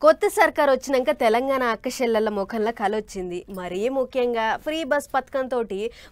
కొత్త సర్కార్ వచ్చినాక తెలంగాణ అక్కశెల్లల ముఖంలో కలొచ్చింది. మరీ ముఖ్యంగా ఫ్రీ బస్ పథకంతో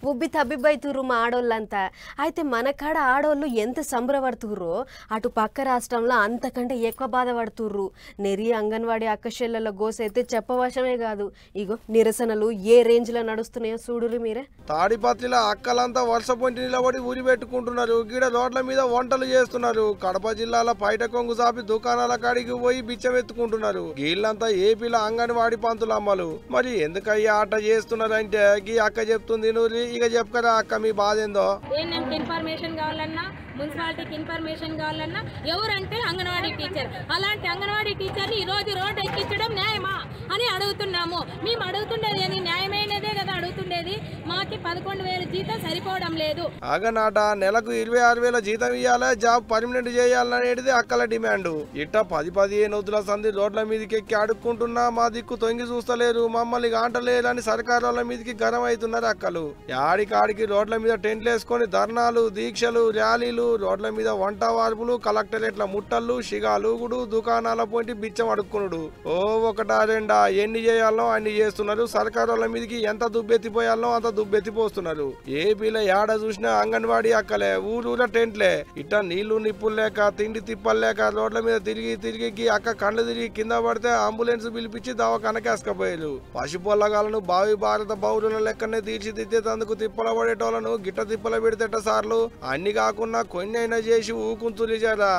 ఉబ్బి తబ్బిబ్బైతుర్రు మా ఆడోళ్ళంతా. అయితే మన కాడ ఆడోళ్ళు ఎంత సంబరపడుతుర్రో అటు పక్క రాష్ట్రంలో అంతకంటే ఎక్కువ బాధపడుతుర్రు. నెరి అంగన్వాడీ అక్కశెల్లల గోస అయితే చెప్పవశమే కాదు. ఇగో నిరసనలు ఏ రేంజ్లో నడుస్తున్నాయో చూడురు మీరే. తాడిపత్రిలో అక్కలంతా వర్ష పొంటి నిలబడి ఊరి పెట్టుకుంటున్నారు. గీడ రోడ్ల మీద వంటలు చేస్తున్నారు. కడప జిల్లాలో పైట కొంగు సాపి దుకాణాల కాడికి పోయి బిచ్చం ఎత్తుకుంటున్నారు. వీళ్ళంతా ఏపీలో అంగన్వాడీ పంతులు అమ్మలు. మరి ఎందుకయ్యా ఆట చేస్తున్నారంటే గీ అక్క చెప్తుంది. నువ్వు ఇక చెప్పరా అక్క మీ బాధ ఏందో. ఇన్ఫర్మేషన్ కావాలన్నా మున్సిపాలిటీకి ఇన్ఫర్మేషన్ కావాలన్నా ఎవరంటే అంగన్వాడీ టీచర్. అలాంటి అంగన్వాడీ టీచర్ని ఈ రోజు రోడ్ ఎక్కించడం న్యాయమా అని అడుగుతున్నాము. మేము అడుగుతుండేది ఏంది, న్యాయమైనదే కదా అడుగుతుండేది. మాకి 11,000 జీతం సరిపోవడం లేదు. ఆగనాట నెలకు 26,000 జీతం ఇవ్వాలి, జాబ్ పర్మనెంట్ చేయాలనేది అక్కల డిమాండ్. ఇట్ట 10-15 వద్దుల సంది రోడ్ల మీదకి ఎక్కి అడుక్కుంటున్నా మా దిక్కు తొంగి చూస్తలేరు, మమ్మల్ని గాంటలేరు అని సర్కారు వాళ్ళ మీదకి గరం అవుతున్నారు అక్కలు. యాడికాడికి రోడ్ల మీద టెంట్లు వేసుకొని ధర్నాలు, దీక్షలు, ర్యాలీలు, రోడ్ల మీద వంట వార్పులు, కలెక్టరేట్ల ముట్టళ్ళు, షిగాలుగుడు, దుకాణాల పోటీ బిచ్చం అడుక్కునుడు. ఓ ఒకటా రెండా ఎన్ని చేయాలనో అన్ని చేస్తున్నారు. సర్కారు వాళ్ళ మీదకి ఎంత దుబ్బెత్తిపోయాలనో అంత దుబ్బెత్తిపోస్తున్నారు. ఏపీలో ఏడ చూసినా అంగన్వాడీ అక్కలే, ఊరూర టెంట్లే. ఇట్ట నీళ్లు నిప్పులు లేక తిండి తిప్పలు లేక రోడ్ల మీద తిరిగి తిరిగి అక్క కళ్ళు తిరిగి కింద పడితే అంబులెన్స్ పిలిపించి దవాఖానకేసుకపోయారు. పశుపొల్లగాలను భావి భారత పౌరుల లెక్కనే తీర్చిదిద్దేందుకు తిప్పల పడేటోళ్లను గిట్ట తిప్పల పెడితేట సార్లు అన్ని కాకుండా కొన్ని అయినా చేసి ఊకుంతులిజారా.